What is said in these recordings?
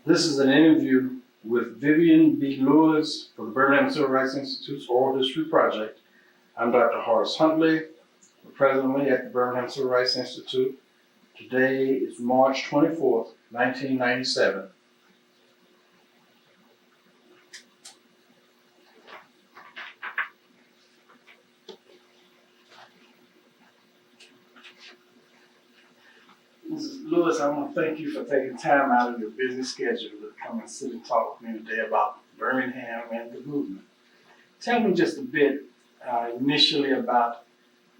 This is an interview with Vivian B. Lewis for the Birmingham Civil Rights Institute's Oral History Project. I'm Dr. Horace Huntley, presently at the Birmingham Civil Rights Institute. Today is March 24th, 1997. Mrs. Lewis, I want to thank you for taking time out of your busy schedule to come and sit and talk with me today about Birmingham and the movement. Tell me just a bit initially about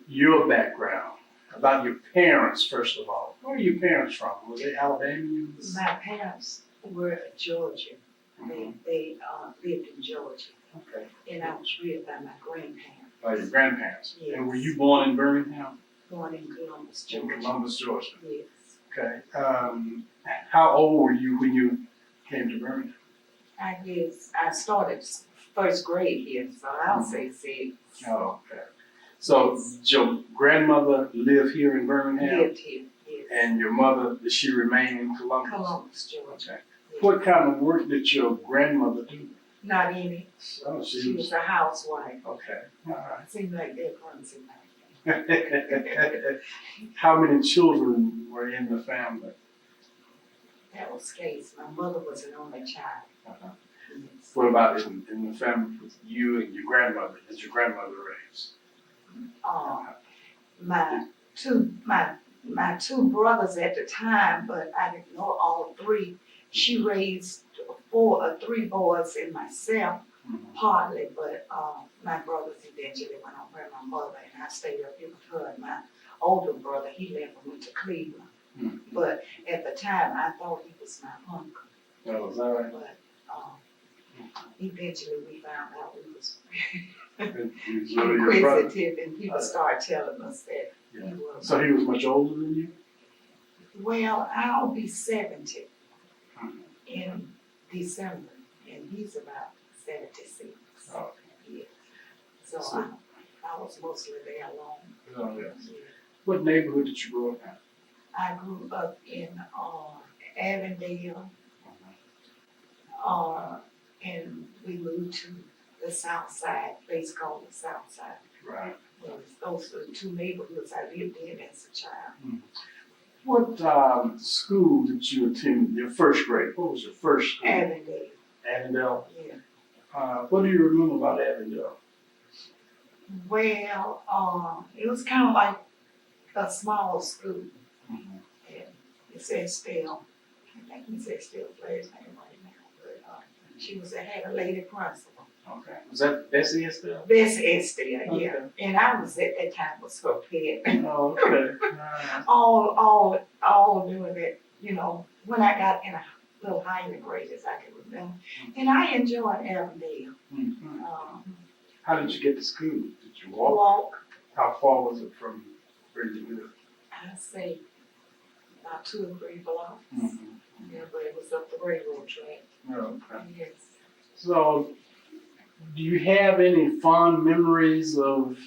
your background, about your parents, first of all. Where are your parents from? Were they Alabamians? My parents were Georgian. They lived in Georgia. Okay. And I was reared by my grandparents. By your grandparents? Yes. And were you born in Birmingham? Born in Columbus, Georgia. In Columbus, Georgia. Yes. Okay. How old were you when you came to Birmingham? I guess I started first grade here, so I'll say 6. Oh, okay. So did your grandmother live here in Birmingham? Lived here, yes. And your mother, did she remain in Columbus? Columbus, Georgia. Okay. Yes. What kind of work did your grandmother do? Not any. Oh, She was a housewife. Okay. All right. Seemed like that runs in my How many children were in the family? That was the case. My mother was an only child. Uh-huh. Yes. What about in the family with you and your grandmother? Did your grandmother raise? My two brothers at the time, but I didn't know all 3. She raised 3 boys and myself, partly, but my brothers eventually went on with my mother, and I stayed up here with her. And my older brother, he left and went to Cleveland. Mm-hmm. But at the time, I thought he was my uncle. Oh, is that right? But eventually, we found out we was He was really your brother? inquisitive, and people started telling us that Yeah. he was. So he was much older than you? Well, I'll be 70 in December, and he's about 76. Oh. Yeah. So I was mostly there alone. Oh, yes. Yeah. What neighborhood did you grow up in? I grew up in Avondale, and we moved to the South Side, place called the South Side. Right. Those were the 2 neighborhoods I lived in as a child. What school did you attend your first grade? What was your first school? Avondale. Avondale? Yeah. What do you remember about Avondale? Well, it was kind of like a small school. Mm-hmm. And it says still, I think it says still last name right now, but she had a lady principal. Okay. Was that Bessie Estelle? Bessie Estelle, yeah. Okay. And I was at that time was her pet. Oh, okay. all doing it, when I got in a little higher grade as I can remember. And I enjoyed Avondale. Mm-hmm. How did you get to school? Did you walk? Walk, How far was it from where you lived? I'd say about 2 or 3 blocks. Mm-hmm. Yeah, but it was up the railroad track. Oh, okay. Yes. So, do you have any fond memories of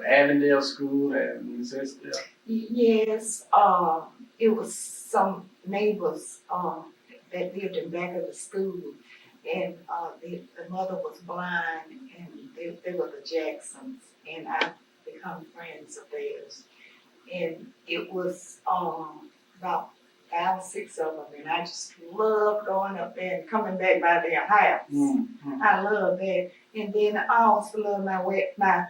Avondale School and Miss Estelle? Yes, it was some neighbors that lived in back of the school, and the mother was blind, and they were the Jacksons, and I become friends of theirs. And it was about 5 or 6 of them, and I just loved going up there and coming back by their house. Mm-hmm. I loved that, and then I also loved my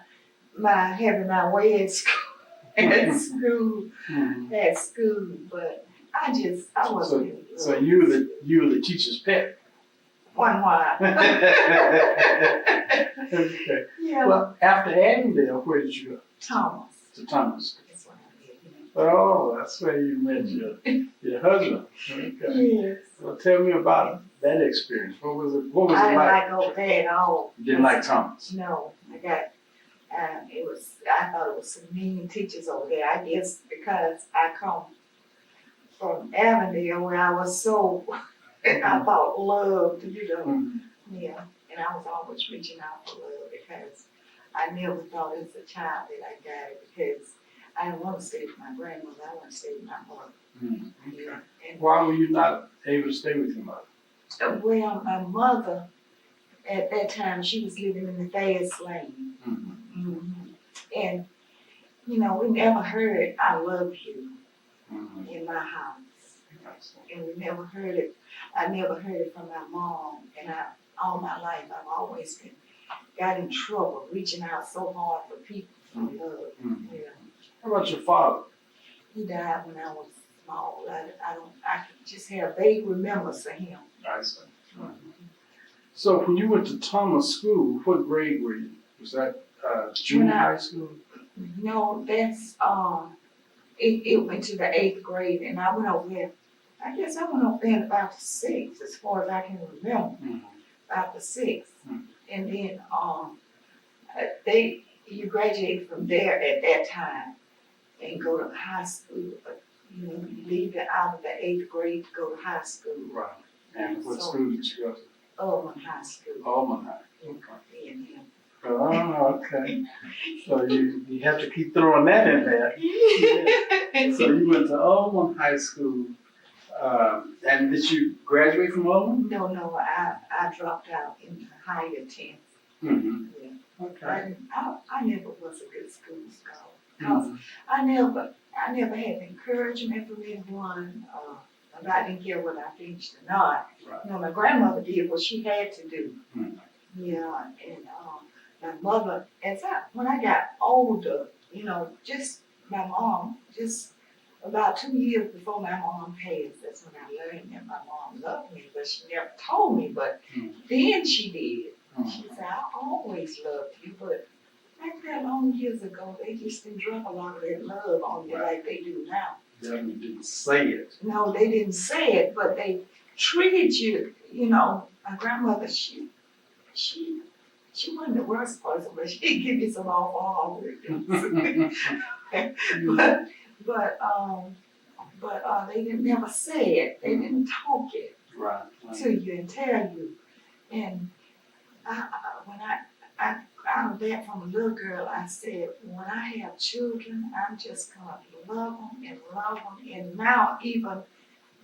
having my way at school. Mm-hmm. At school, but I wasn't. So you were the teacher's pet. One while. Okay. Yeah. Well, after Avondale, where did you go? Thomas. To Thomas. That's what I did. Oh, that's where you met your husband. Okay. Yes. Well, tell me about that experience. What was it? What was I it didn't like? like over there at all. You didn't like Thomas. No, I thought it was some mean teachers over there. I guess because I come from Avondale where I was so, I thought loved, Mm-hmm. yeah. And I was always reaching out for love because I never thought as a child that I got it because I didn't want to stay with my grandmother. I want to stay with my mother. Mm-hmm. Yeah. And Why were you not able to stay with your mother? Well, my mother, at that time, she was living in the fast lane. Mm-hmm. And, you know, we never heard "I love you" Mm-hmm. in my house. That's And we never heard it, I never heard it from my mom. And all my life, I've always got in trouble, reaching out so hard for people for love. Mm-hmm. Yeah. How about your father? He died when I was small. I can just have vague remembrance of him. I see. So when you went to Thomas School, what grade were you? Was that junior high school? No, it went to the 8th grade, and I went over there. I guess I went over there in about the 6th, as far as I can remember, about the 6th. And then you graduate from there at that time and go to high school. You know, you leave it out of the 8th grade to go to high school. Right. And what school did you go to? Almond High School. Almond High. Okay. And Oh, okay. So you have to keep throwing that in there. Yeah. So you went to Almond High School, and did you graduate from Almond? No, I dropped out in the higher 10th. Mm-hmm. Yeah. Okay. I never was a good school scholar. Because I never had encouragement from anyone. I didn't care whether I finished or not. Right. You know, my grandmother did what she had to do. Mm-hmm. Yeah, and my mother, when I got older, you know, just my mom, just about 2 years before my mom passed, that's when I learned that my mom loved me, but she never told me, but then she did. She said, "I always loved you," but back that long years ago, they just didn't drop a lot of that love on you like they do now. They didn't say it. No, they didn't say it, but they treated you, you know, my grandmother, she wasn't the worst person, but she'd give you some awful hard words. but they didn't never say it. They didn't talk it Right. to you and tell you. And when I out of that from a little girl, I said, when I have children, I'm just gonna love them and love them. And now even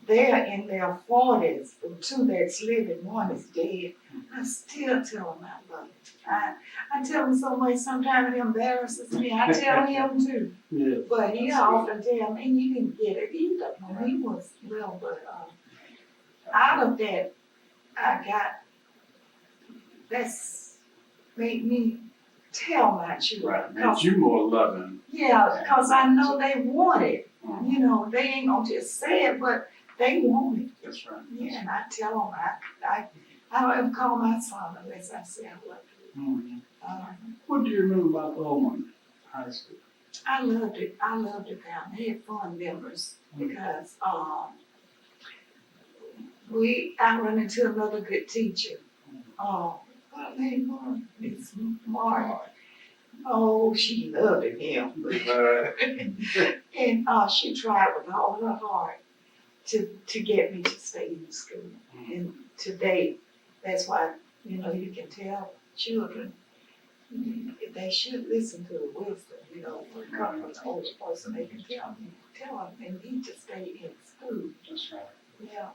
they're in their 40s, the 2 that's living, 1 is dead. I still tell them I love them. I tell him so much, sometimes it embarrasses me. I tell him too. Yeah. But he often tell me, he didn't get it either when he was little. But out of that, that's made me tell my children. Right. Made you more loving. Yeah, because I know they want it. You know, they ain't gonna just say it, but they want it. That's right. Yeah, and I tell them, I don't ever call my son unless I say I love you. Mm-hmm. What do you remember about Almond High School? I loved it. I loved it down. They had fun members because I run into another good teacher. What name was Miss Martin? Oh, she loved him. And she tried with all her heart to get me to stay in school. And today, that's why, you know, you can tell children they should listen to the wisdom, you know, when it comes from the older person. They can tell them they need to stay in school. That's right. Yeah.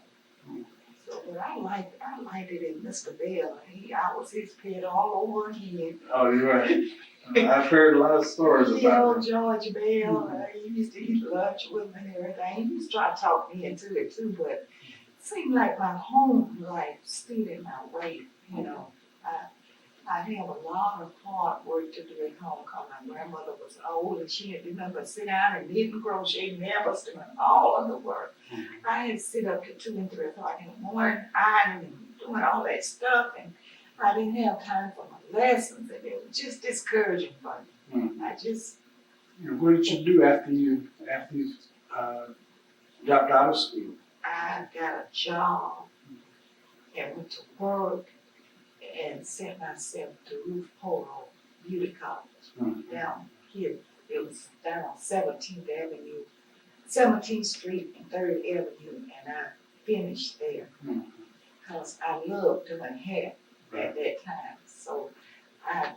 So, but I liked it in Mr. Bell. I was his pet all over again. Oh, you're right. I've heard a lot of stories about him. George Bell, he used to eat lunch with me and everything. He used to try to talk me into it too, but it seemed like my home life stood in my way, you know. I have a lot of hard work to do at home because my grandmother was old and she didn't do nothing but sit down and knit and crochet, never doing all of the work. I had to sit up to 2 and 3 o'clock in the morning, ironing and doing all that stuff, and I didn't have time for my lessons, and it was just discouraging for me. What did you do after you dropped out of school? I got a job and went to work and sent myself to Ruth Polo Beauty College down here. It was down on 17th Street and 3rd Avenue, and I finished there because I loved doing hair at that time. So I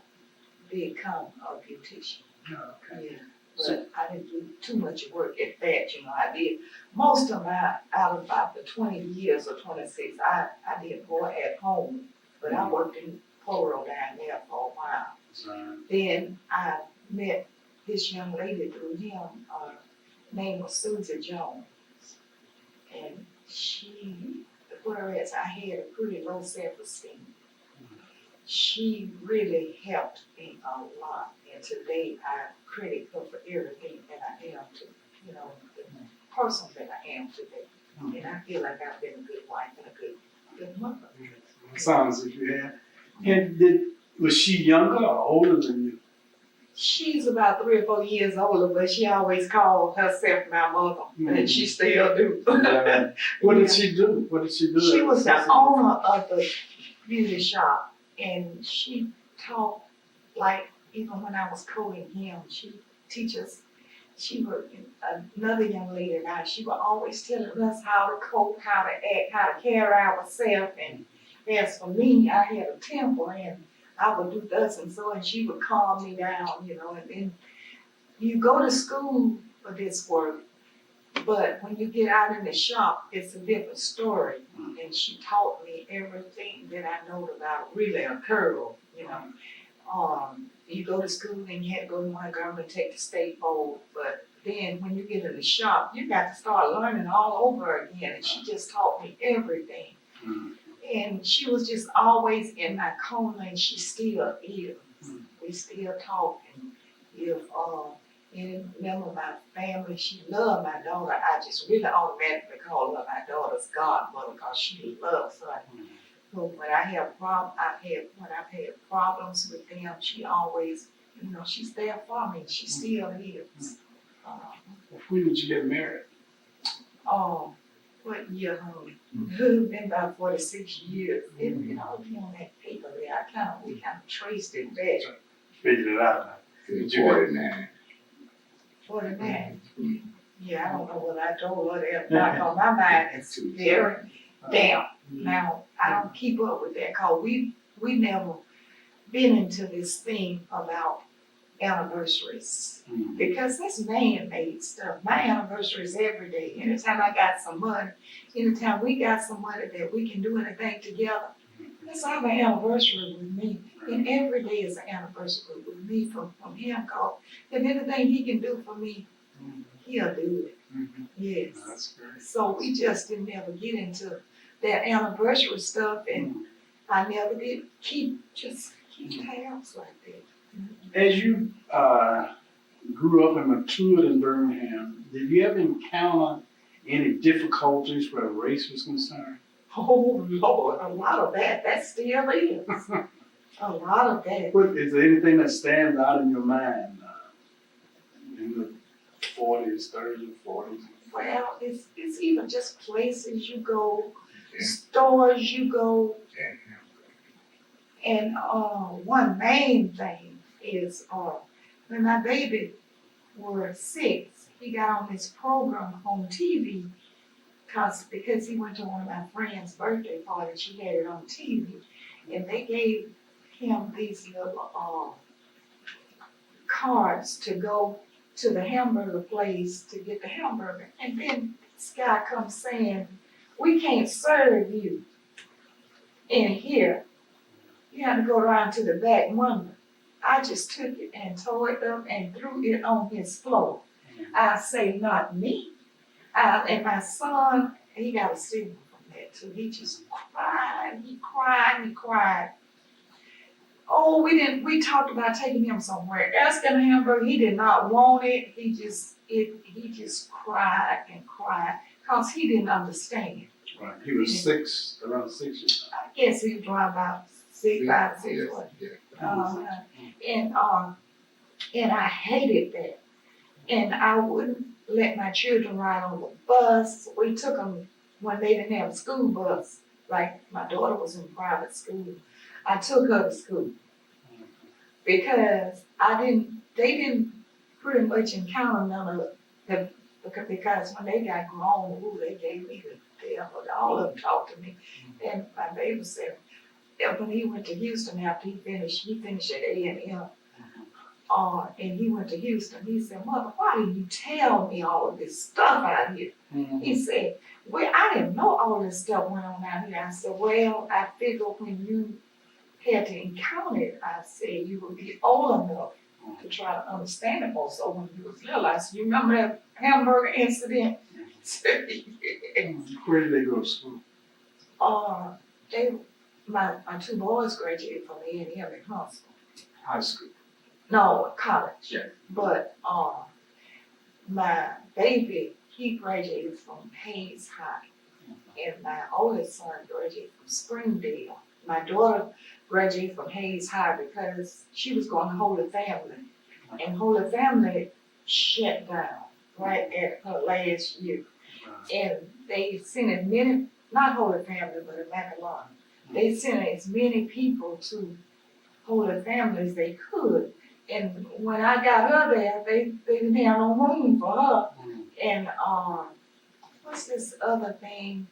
become a beautician. Okay. Yeah. but I didn't do too much work at that, you know, I did, most of my, out of about the 20 years or 26, I did more at home, but I worked in Poro down there for a while. Then I met this young lady through him, name was Susie Jones. And whereas I had a pretty low self-esteem, she really helped me a lot. And today I credit her for everything that I am to, you know, the person that I am today. And I feel like I've been a good wife and a good mother. Sounds like you have. And was she younger or older than you? She's about 3 or 4 years older, but she always called herself my mother, and she still do. What did she do? What did she do? She was the owner of the beauty shop, and she taught, like, even when I was coating him, she teaches. She was another young lady now. She was always telling us how to coat, how to act, how to carry ourselves. And as for me, I had a temper, and I would do thus and so, and she would calm me down, you know. And then you go to school for this work, but when you get out in the shop, it's a different story. And she taught me everything that I know about really a curl, you know. You go to school and you had to go to Montgomery and take the state board, but then when you get in the shop, you got to start learning all over again. And she just taught me everything. And she was just always in my corner, and she still is. We still talk. And if any member of my family, she loved my daughter, I just really automatically call her my daughter's godmother because she loves her. So when I've had problems with them, she always, you know, she's there for me. She still is. When did you get married? What year, honey? Been about 46 years. It all be on that paper there. We kind of traced it back. Figured it out. 49. 49. Yeah, I don't know what I told her that. Now, my mind is very damp. Now, I don't keep up with that because we never been into this thing about anniversaries because that's man-made stuff. My anniversary is every day. Anytime I got some money, anytime we got some money that we can do anything together, that's our anniversary with me. And every day is an anniversary with me from him because if anything he can do for me, he'll do it. Yes. That's great. So we just didn't ever get into that anniversary stuff, and I never did keep tabs like that. As you grew up and matured in Birmingham, did you ever encounter any difficulties where race was concerned? Oh Lord, a lot of that still is. A lot of that. Is there anything that stands out in your mind in the 40s, 30s, and 40s? Well, it's even just places you go, stores you go, and one main thing is when my baby was 6, he got on this program on TV because he went to one of my friend's birthday parties. She had it on TV, and they gave him these little cards to go to the hamburger place to get the hamburger. And then this guy comes saying, "We can't serve you in here. You have to go around to the back window." I just took it and tore it up and threw it on his floor. I say, not me. And my son, he got a stigma from that too. He just cried, he cried. Oh, we talked about taking him somewhere, asking him, but he did not want it. He just cried and cried because he didn't understand. Right. He was 6, around 6 years old. I guess he was around about 6, 5, 6. And I hated that. And I wouldn't let my children ride on the bus. We took them when they didn't have a school bus. Like my daughter was in private school. I took her to school because they didn't pretty much encounter none of them because when they got grown, they gave me the devil. All of them talked to me. And my baby said, when he went to Houston after he finished at A&M, and he went to Houston. He said, Mother, why didn't you tell me all of this stuff out here? He said, well, I didn't know all this stuff went on out here. I said, well, I figured when you had to encounter it, I said you would be old enough to try to understand it more. So when you was little, I said, you remember that hamburger incident? Where did they go to school? My two boys graduated from A&M in Huntsville. High school. No, college. Yeah. But my baby, he graduated from Hayes High, and my oldest son graduated from Springdale. My daughter graduated from Hayes High because she was going to Holy Family, and Holy Family shut down right at her last year. And they sent as many, not Holy Family, but a Macalon. They sent as many people to Holy Family as they could. And when I got her there, they didn't have no room for her. And what's this other thing?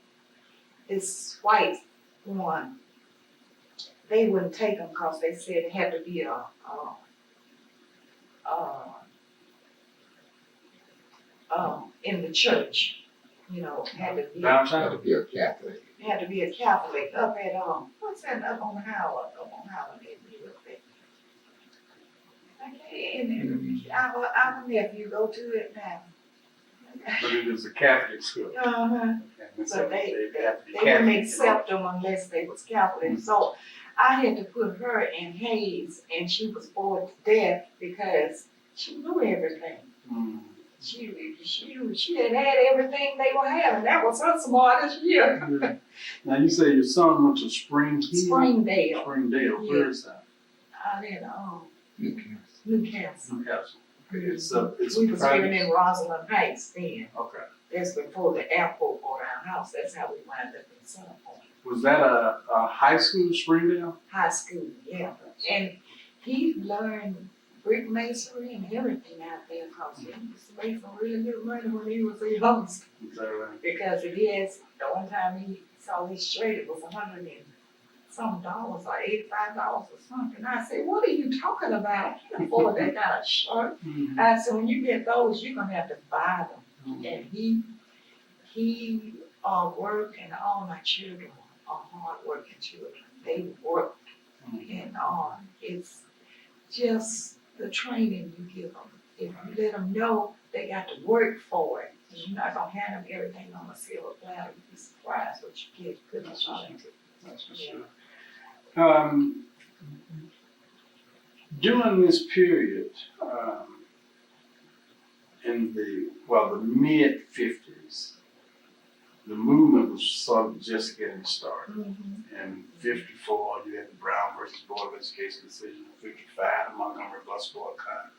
This white one. They wouldn't take them because they said it had to be in the church. You know, had to be. Downtown? Had to be a Catholic. Had to be a Catholic up at what's that up on Howard? Up on Howard, they up there. And our nephew go to it now. But it was a Catholic school. Uh-huh. And so But they have to be wouldn't Catholic. accept them unless they was Catholic. So I had to put her in Hayes, and she was bored to death because she knew everything. She had everything they were having. That was her smartest year. Yeah. Now you say your son went to Springdale. Springdale. Where is that? Out in Newcastle. Newcastle. Newcastle. Okay, it's We was private. living in Rosalind Heights then. Okay. That's before the airport bought our house. That's how we wound up in Centerpoint. Was that a high school, Springdale? High school, yeah. And he learned brick masonry and everything out there because he used to make some really good money when he was a youngster. Is that right? Because it is, the one time he saw his straight, it was $100 and some dollars or $85 or something. I said, what are you talking about? I can't afford that kind of shirt. I said, when you get those, you're gonna have to buy them. And he worked, and all my children are hard-working children. They work, and it's just the training you give them. If you let them know they got to work for it, you're not gonna hand them everything on a silver platter. You'd be surprised what you get good opportunity. That's for sure. During this period, in the mid-50s, the movement was sort of just getting started. In 54, you had the Brown versus Board of Education decision. 55, the Montgomery bus boycott.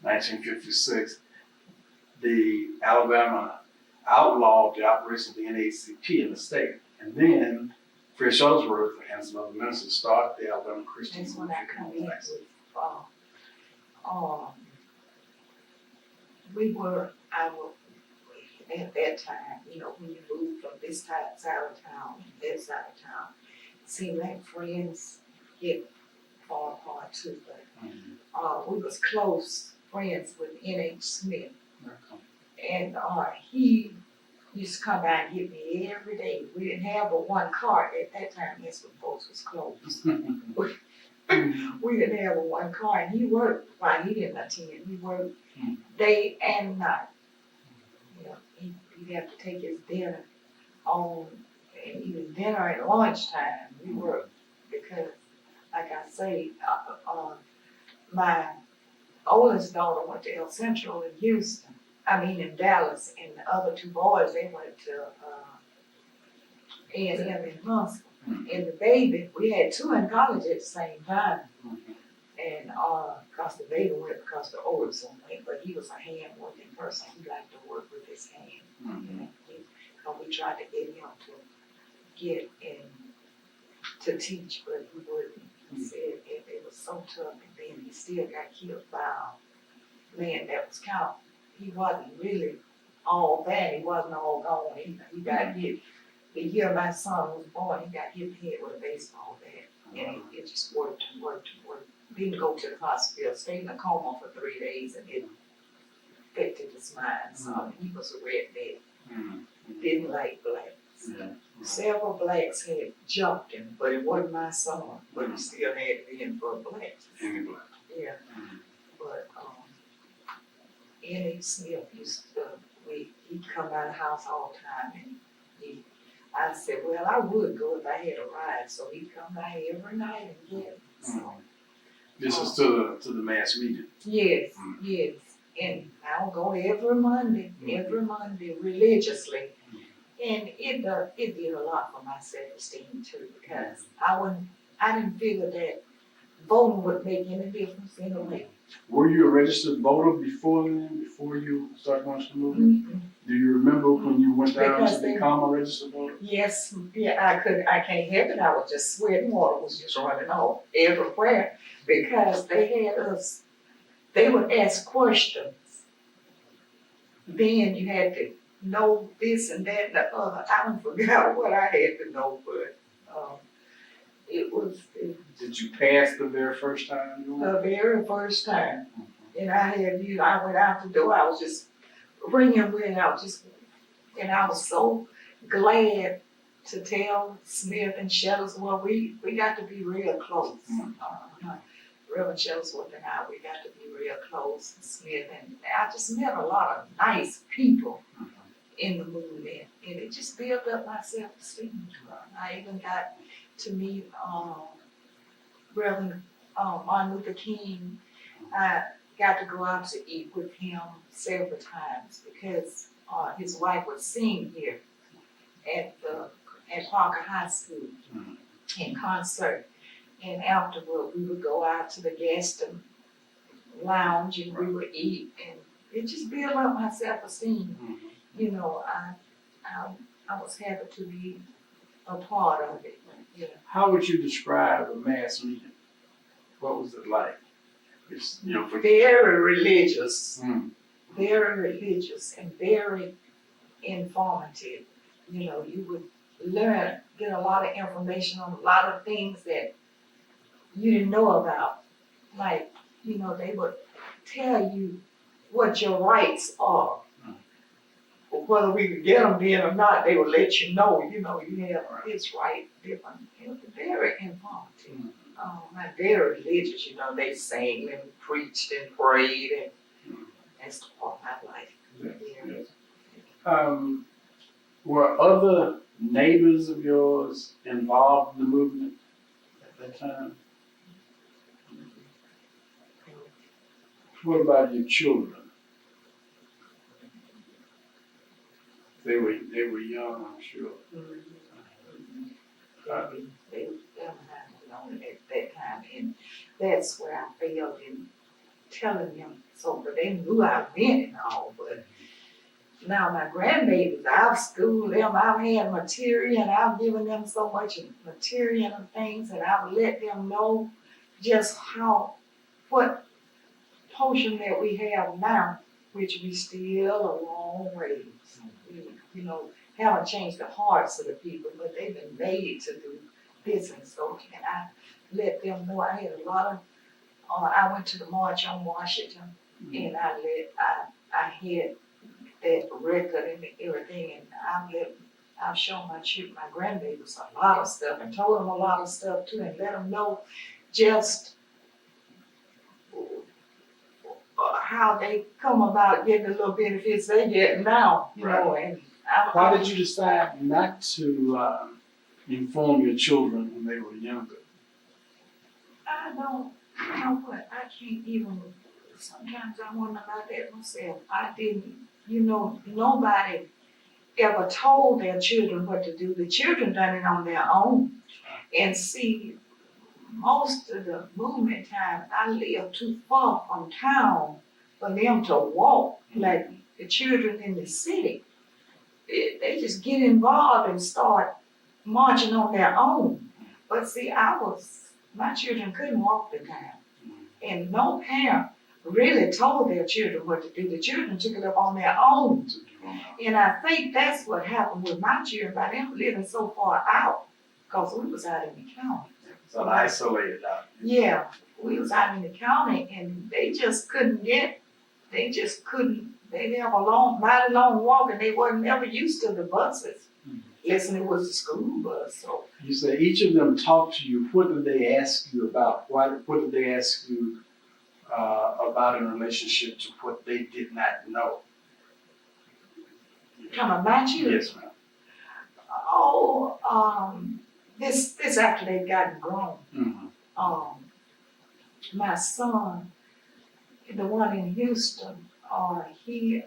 1956, the Alabama outlawed the operation of the NAACP in the state. And then Fred Shuttlesworth and some other ministers started the Alabama Christian That's when movement. I come in with, at that time, you know, when you move from this side of town, that side of town, it seemed like friends get far apart too, but we was close friends with N.H. Smith. And he used to come by and get me every day. We didn't have but one car at that time. That's when folks was closed. We didn't have but one car, and he worked. Well, he didn't attend. He worked day and night. You know, he'd have to take his dinner on, and even dinner at lunchtime. We worked because, like I say, my oldest daughter went to El Central in Houston. In Dallas, and the other two boys, they went to A&M in Huntsville. And the baby, we had two in college at the same time. And because the baby went because the oldest one went, but he was a hand-working person. He liked to work with his hand. You know, we tried to get him to get in to teach, but he wouldn't. He said it was so tough, and then he still got killed by a man that was kind of. He wasn't really all bad. He wasn't all gone either. He got hit. The year my son was born, he got hit in the head with a baseball bat. And it just worked and worked and worked. didn't go to the hospital, stayed in a coma for 3 days and it affected his mind. So he was a redneck, didn't like blacks. Yeah. Several blacks had jumped him, but it wasn't my son, but he still had to be in for a black. Any black. Yeah, but, N.A. Smith used to, he'd come by the house all the time and I said, well, I would go if I had a ride, so he'd come by every night and get me, so. This is to the mass meeting. Yes, yes, and I'll go every Monday religiously. And it did a lot for my self-esteem too, because I didn't figure that voting would make any difference anyway. Were you a registered voter before you started going to the movement? Do you remember when you went down Because to become a registered voter? Yes, yeah, I can't help it, I was just sweating, water was just running off everywhere, because they would ask questions. Then you had to know this and that and the other, I don't forget what I had to know, but, Did you pass the very first time? the very first time. And I went out the door, I was just ringing, and I was so glad to tell Smith and Shuttlesworth, we got to be real close. Reverend Shuttlesworth and I, we got to be real close, Smith, and I just met a lot of nice people in the movement, and it just built up my self-esteem. I even got to meet, Reverend, Martin Luther King. I got to go out to eat with him several times because his wife would sing here at Parker High School in concert. And afterward, we would go out to the guest lounge and we would eat, and it just built up my self-esteem. You know, I was happy to be a part of it. Yeah. How would you describe a mass meeting? What was it like? It's, Very religious, very religious and very informative. You know, you would get a lot of information on a lot of things that you didn't know about. Like, you know, they would tell you what your rights are. Whether we could get them then or not, they would let you know, you have this right, different. It was very informative. And very religious, they sang and preached and prayed, and that's the part I like. Were other neighbors of yours involved in the movement at that time? What about your children? They were young, I'm sure. They were young at that time, and that's where I failed in telling them. So, but they knew I meant it all. But now my grandbabies, I've schooled them, I've had material, and I've given them so much material and things, and I've let them know just what portion that we have now, which we still a long ways. We, haven't changed the hearts of the people, but they've been made to do this, and so can I let them know. I had a lot of, I went to the March on Washington, and I had that record and everything, and I've shown my grandbabies a lot of stuff, and told them a lot of stuff too, and let them know just how they come about getting the little benefits they get now, and why did you decide not to inform your children when they were younger? I know what, I can't even, sometimes I wonder about that myself. I didn't, nobody ever told their children what to do. The children done it on their own. And see, most of the movement time, I lived too far from town for them to walk like the children in the city. They just get involved and start marching on their own. But see, my children couldn't walk the town. And no parent really told their children what to do. The children took it up on their own. And I think that's what happened with my children by them living so far out, because we was out in the county. So isolated out. Yeah, we was out in the county and they have a mighty long walk and they wasn't never used to the buses. Listen, it was a school bus, so. You say each of them talked to you. What did they ask you about? What did they ask you about in relationship to what they did not know? Come on, my children. Yes, ma'am. Oh, this after they've gotten grown. Mm-hmm. My son, the one in Houston, he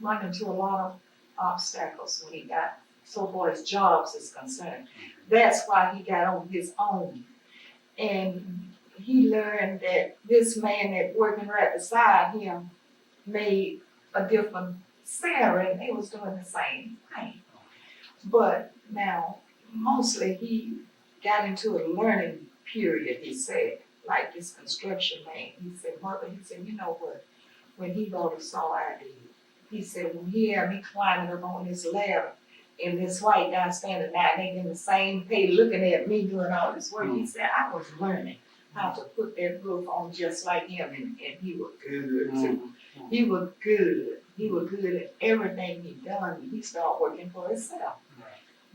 run into a lot of obstacles when he got so far as jobs is concerned. That's why he got on his own. And he learned that this man that working right beside him made a different salary and they was doing the same thing. But now, mostly he got into a learning period, he said, like this construction man. He said, Mother, you know what, when he already saw I did, he said, when he had me climbing up on this ladder and this white guy standing there and they in the same pay looking at me doing all this work, he said, I was learning how to put that roof on just like him and he was good too. He was good. He was good at everything he done. He started working for himself.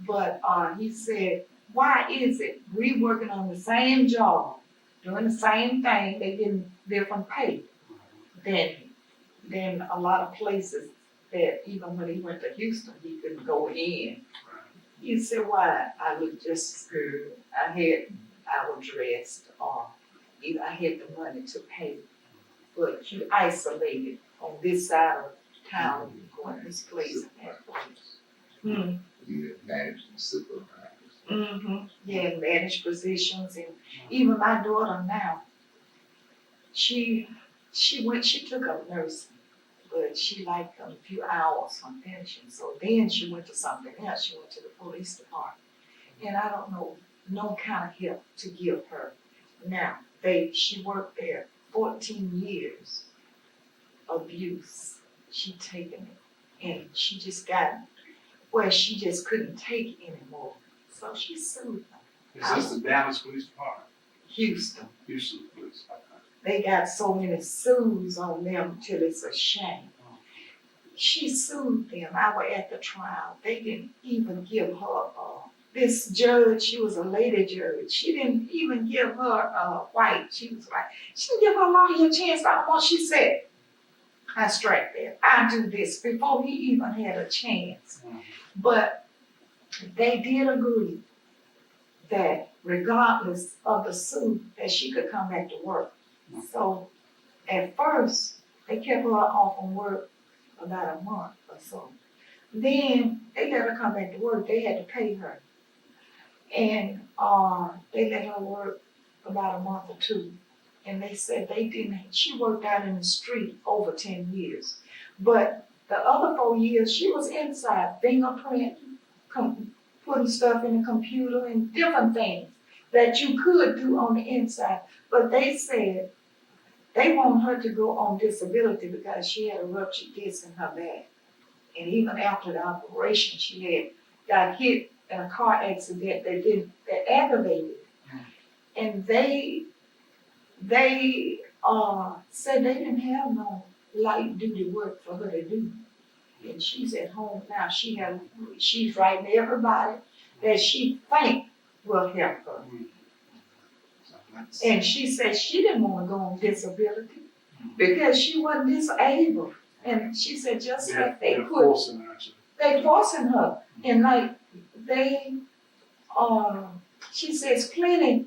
But he said, why is it we working on the same job, doing the same thing, they getting different pay than a lot of places that even when he went to Houston, he couldn't go in. He said, why? I looked just as good. I was dressed, or either I had the money to pay. But you isolated on this side of town, going this place and that place. You managed and supervised. Yeah, managed positions, and even my daughter now, she took up nursing, but she liked a few hours from finishing. So then she went to something else. She went to the police department, and I don't know no kind of help to give her. Now she worked there 14 years. Abuse, she taken it, and she just got where she just couldn't take anymore. So she sued them. Is this the Dallas Police Department? Houston. Houston Police. They got so many sues on them till it's a shame. She sued them. I was at the trial. They didn't even give her this judge, she was a lady judge. She didn't even give her white. She was like, she didn't give her lawyer a chance. She said, I strike that. I do this before he even had a chance. But they did agree that regardless of the suit, that she could come back to work. So at first, they kept her off from work about a month or so. Then they let her come back to work. They had to pay her. And they let her work about a month or two. And they said she worked out in the street over 10 years. But the other 4 years, she was inside, fingerprint, putting stuff in the computer and different things that you could do on the inside. But they said they want her to go on disability because she had a ruptured disc in her back. And even after the operation, she got hit in a car accident that aggravated it. And they said they didn't have no light duty work for her to do. And she's at home now. She's writing everybody that she think will help her. And she said she didn't want to go on disability because she wasn't disabled. And she said just like they forcing her. And like she says plenty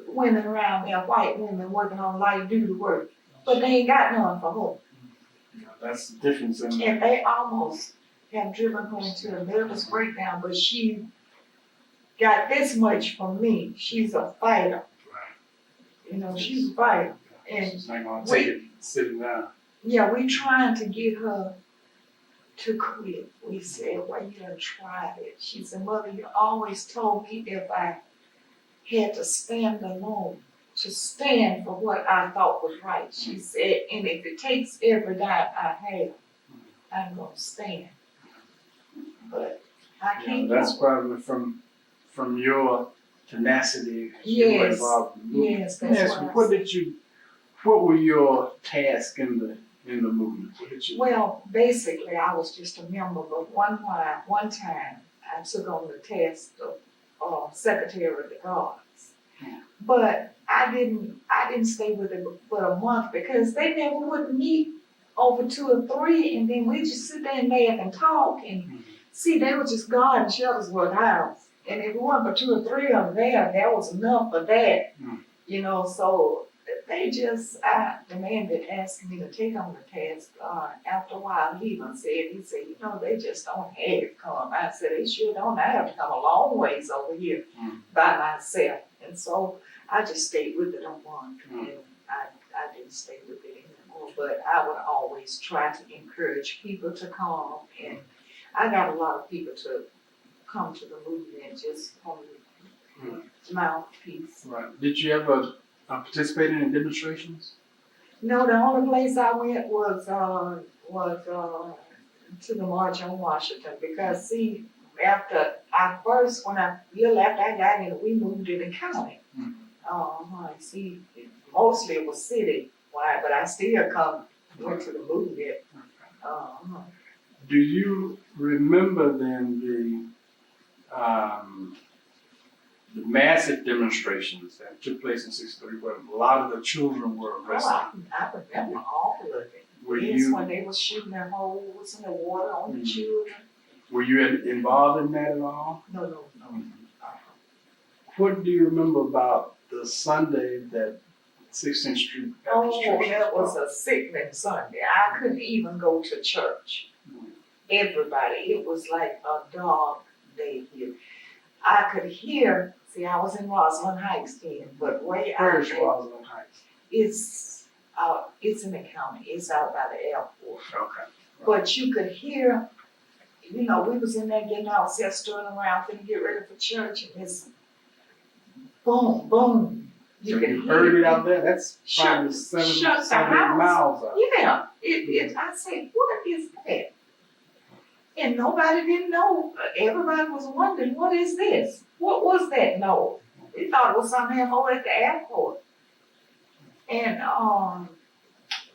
women around there, white women working on light duty work, but they ain't got none for her. Yeah, that's the difference. And they almost have driven her into a nervous breakdown, but she got this much from me. She's a fighter. You know, she's a fighter. And she's not gonna take it sitting down. Yeah, we trying to get her to quit. We said, well, you done tried it. She said, Mother, you always told me if I had to stand alone, to stand for what I thought was right. She said, and if it takes every dime I have, I'm gonna stand. But I can't. That's probably from your tenacity. You were Yes. involved in the movement. Yes, Let me that's ask you, what I said. what were your tasks in the movement? What did you? Well, basically, I was just a member, but one time, I took on the task of Secretary of the Guards. But I didn't stay with it but a month because they never would meet over 2 or 3, and then we just sit there and laugh and talk, and see, they were just guarding Shuttlesworth House. And if it wasn't for 2 or 3 of them there, that was enough for that. You know, so they just, the man that asked me to take on the task, after a while, he said, you know, they just don't have it come. I said, they sure don't. I have to come a long ways over here by myself. And so I just stayed with it a month, and I didn't stay with it anymore. But I would always try to encourage people to come, and I got a lot of people to come to the movement just on the mouthpiece. Right. Did you ever participate in demonstrations? No, the only place I went was to the March on Washington, because see, after when a year after I got in, we moved to the county. See, mostly it was city wide, but I still went to the movement. Do you remember then the massive demonstrations that took place in '63, where a lot of the children were arrested? I remember all of it. Were Yes, you when they were shooting their holes in the water on the children. were you involved in that at all? No. What do you remember about the Sunday that 16th Street Baptist Church? That was a sickening Sunday. I couldn't even go to church. Everybody, it was like a dog day here. I could hear, see, I was in Roslyn Heights then, but way out Where's there, Roslyn Heights? it's in the county, it's out by the airport. Okay. But you could hear, you know, we was in there getting ourselves stirring around, finna get ready for church, and it's boom, boom. So could you hear heard it out there? That's probably shut the 7 house. 8 miles out. Yeah, I said, what is that? And nobody didn't know. Everybody was wondering, what is this? What was that noise? They thought it was something happened over at the airport. And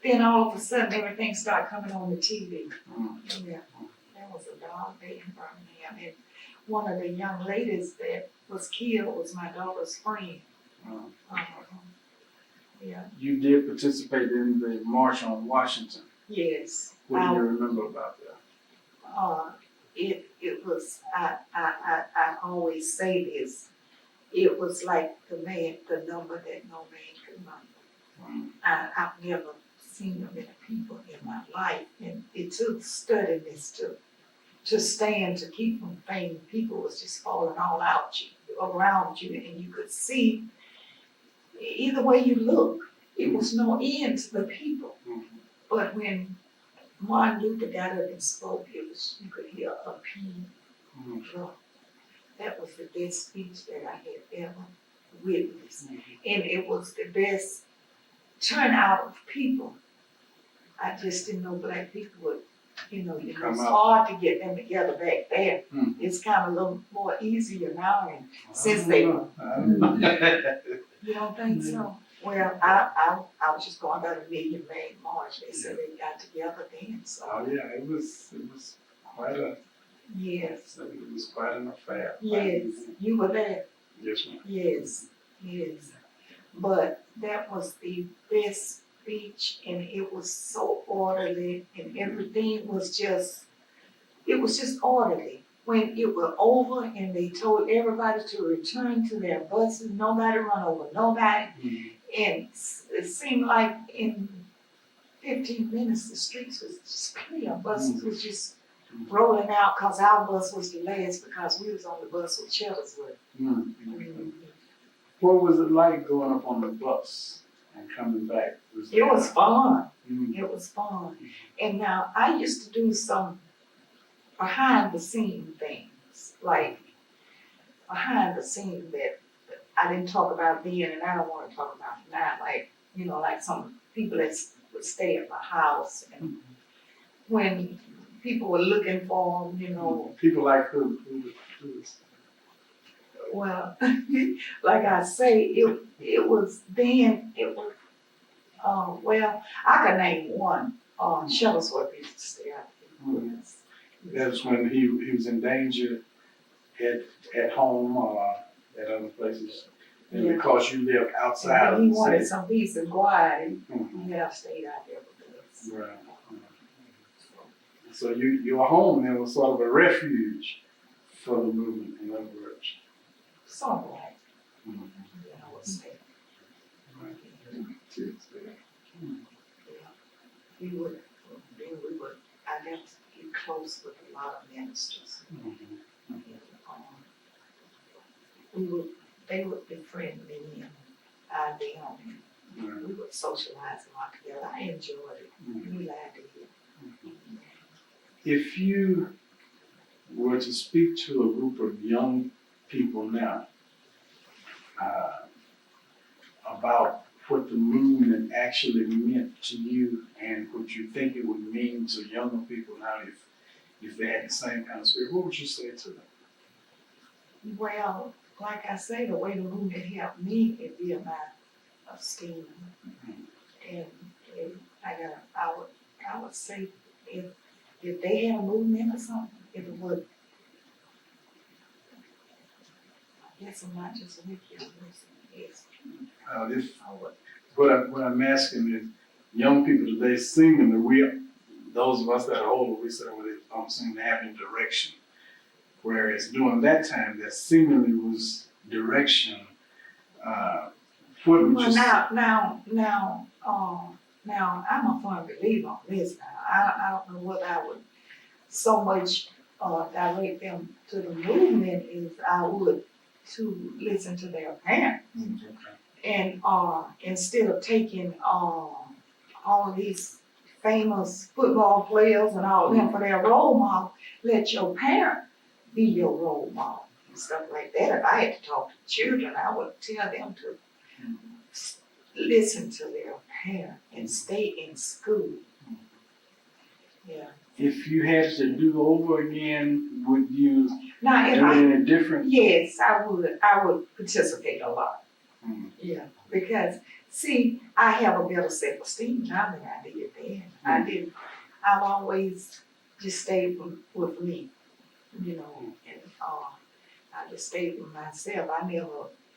then all of a sudden, everything started coming on the TV. Yeah, that was a dog day in Birmingham. And one of the young ladies that was killed was my daughter's friend. Yeah. You did participate in the March on Washington. Yes. What do you remember about that? It was, I always say this, it was like the number that no man could number. I've never seen that many people in my life, and it took studying this to stand, to keep from fainting. People was just falling all out around you, and you could see, either way you look, it was no end to the people. But when Martin Luther got up and spoke, you could hear a pin drop. That was the best speech that I had ever witnessed. And it was the best turnout of people. I just didn't know black people would, it's hard to get them together back there. It's kind of a little more easier now, and since they, you don't think so? Well, I was just going by the Million Man March. They said they got together then, so. Oh yeah, it was quite a. Yes. It was quite an affair. Yes, you were there. Yes, ma'am. Yes. But that was the best speech, and it was so orderly, and everything was just, orderly. When it was over and they told everybody to return to their buses, nobody run over nobody. And it seemed like in 15 minutes, the streets was just clear. Buses was just rolling out, because our bus was the last, because we was on the bus with Shuttlesworth. What was it like going up on the bus and coming back? It was fun. It was fun. And now, I used to do some behind the scene things, like behind the scene that I didn't talk about then, and I don't want to talk about now, like, like some people that would stay at my house, and when people were looking for them, People like who? Well, like I say, it was then, it was, well, I could name one, Shuttlesworth used to stay out there with us. That's when he was in danger at home or at other places. And Yeah. because you lived outside And of when he the wanted city. some peace and quiet, Mhm. he had stayed out there with us. Right. So your home then was sort of a refuge for the movement, in other words. Something like, Mhm. I would say. We would, I got to get close with a lot of ministers. Mhm. And, they would befriend me and them. Right. We would socialize a lot together. I enjoyed it. Mhm. We glad to hear. If you were to speak to a group of young people now about what the movement actually meant to you and what you think it would mean to younger people now if they had the same kind of spirit, what would you say to them? Well, like I say, the way the movement helped me, it built my esteem. And I would say if they had a movement or something, it would. I guess I'm not just with you, yes, I would. What I'm asking is, young people today seemingly, those of us that are older, we say, well, they don't seem to have any direction. Whereas during that time, there seemingly was direction. What would you Well, say? now, I'm a firm believer on this now. I don't know whether I would so much, direct them to the movement as I would to listen to their parents. And, instead of taking, all of these famous football players and all of them for their role model, let your parent be your role model and stuff like that. If I had to talk to children, I would tell them to listen to their parent and stay in school. Yeah. If you had to do over again, would you Now, if do I, any different? yes, I would participate a lot. Mhm. Yeah, because, see, I have a better self-esteem now than I did then. I've always just stayed with me, and, I just stayed with myself.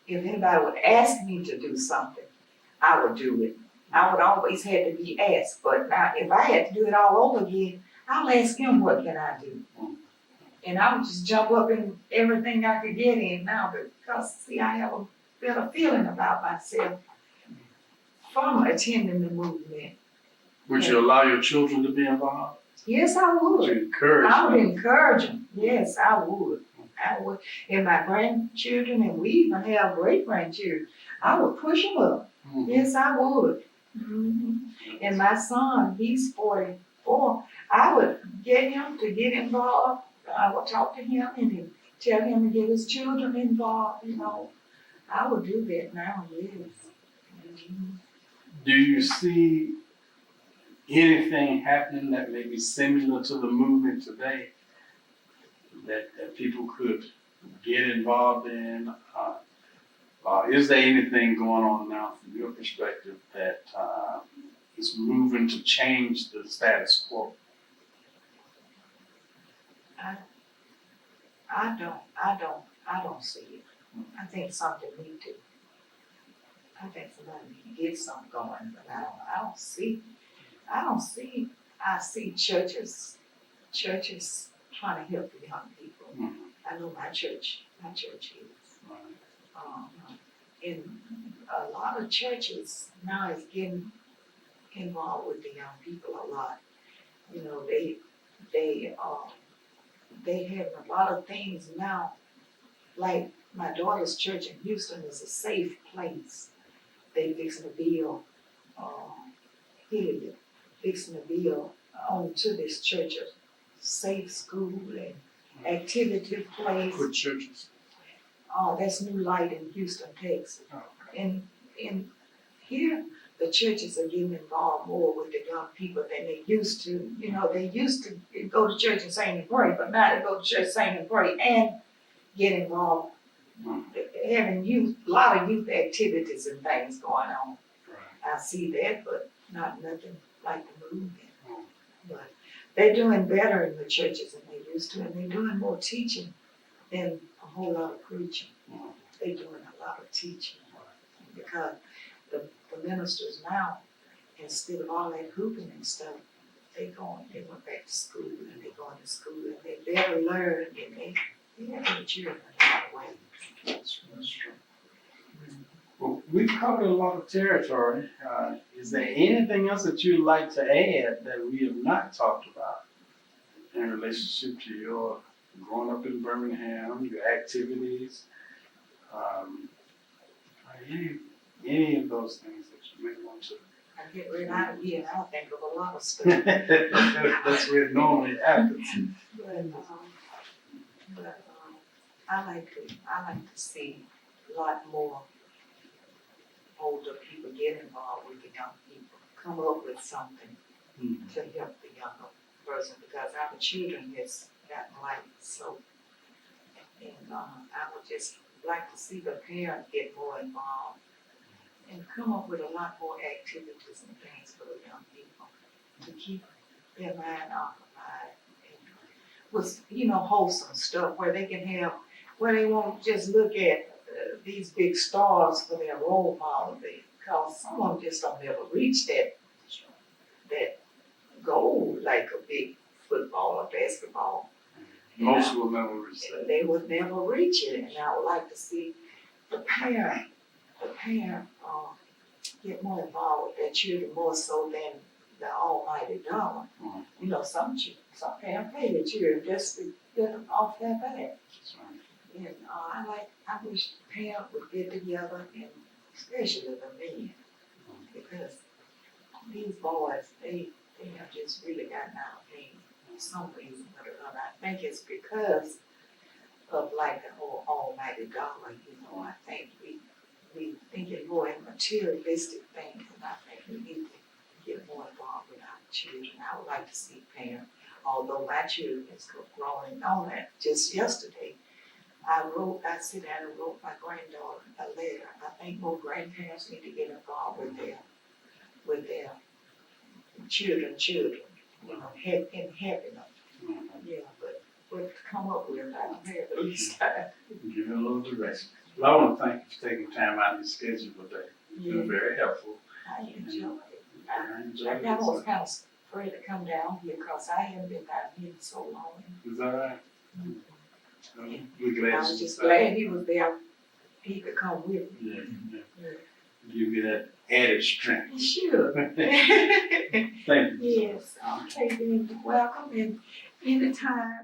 If anybody would ask me to do something, I would do it. I would always have to be asked, but now, if I had to do it all over again, I'll ask him, what can I do? And I would just jump up in everything I could get in now, because, see, I have a better feeling about myself from attending the movement. Would you allow your children to be involved? Yes, I Would would. you encourage I would them? encourage them. Yes, I would. And my grandchildren, and we even have great grandchildren, I would push them up. Mhm. Yes, I would. And my son, he's 44. I would get him to get involved. I would talk to him and then tell him to get his children involved, I would do that now, yes. Do you see anything happening that may be similar to the movement today that people could get involved in? Is there anything going on now from your perspective that is moving to change the status quo? I don't see it. I think something need to. I think somebody need to get something going, but I don't see. I see churches trying to help the young people. Mhm. I know my church is. And a lot of churches now is getting involved with the young people a lot. They have a lot of things now. Like my daughter's church in Houston is a safe place. They fixing to build, fixing to build onto this church a safe school and activity place. Good churches. That's New Light in Houston, Texas. Oh, And here, the churches are getting involved more with the young people than they used to. They used to go to church and sing and pray, but now they go to church, sing and pray, and get involved having youth, a lot of youth activities and things going on. Right. I see that, but not nothing like the movement. Mm. But they're doing better in the churches than they used to, and they're doing more teaching than a whole lot of preaching. Mm. They're doing a lot of teaching because the ministers now, instead of all that hooping and stuff, they went back to school and they going to school and they better learn and they have their children in a lot of ways. That's true. Well, we've covered a lot of territory. Is there anything else that you'd like to add that we have not talked about in relationship to your growing up in Birmingham, your activities? Any of those things that you may want to? I get right out of here and I'll think of a lot of stuff. That's where it normally happens. But I like to see a lot more older people get involved with the young people, come up with something to help the younger person because our children has gotten light. So, and I would just like to see the parents get more involved and come up with a lot more activities and things for the young people to keep their mind occupied and with, wholesome stuff where they can have, where they won't just look at these big stars for their role model, because some of them just don't ever reach that goal like a big football or basketball. Most will never reach that. They would never reach it, and I would like to see the parent get more involved with their children more so than the almighty dollar. Mhm. Some parents pay their children just to get them off their back. That's right. And I wish parents would get together, and especially the men, because these boys, they have just really gotten out of hand for some reason or another. I think it's because of like the whole almighty dollar, I think we thinking more in materialistic things, and I think we need to get more involved with our children. I would like to see parents, although my children is growing on that. Just yesterday, I sit down and wrote my granddaughter a letter. I think more grandparents need to get involved with their children, and helping them. Mhm. Yeah, but what to come up with, I don't have at least time. Give it a little direction. Well, I want to thank you for taking time out of your schedule today. It's been very helpful. I enjoyed it. I enjoyed I it. was kind of afraid to come down here because I haven't been down here in so long. Is that right? We're I glad was you just decided. glad he was there. He could come with me. Yeah. Give you that added strength. Sure. Thank you. Yes, okay, then, welcome, and anytime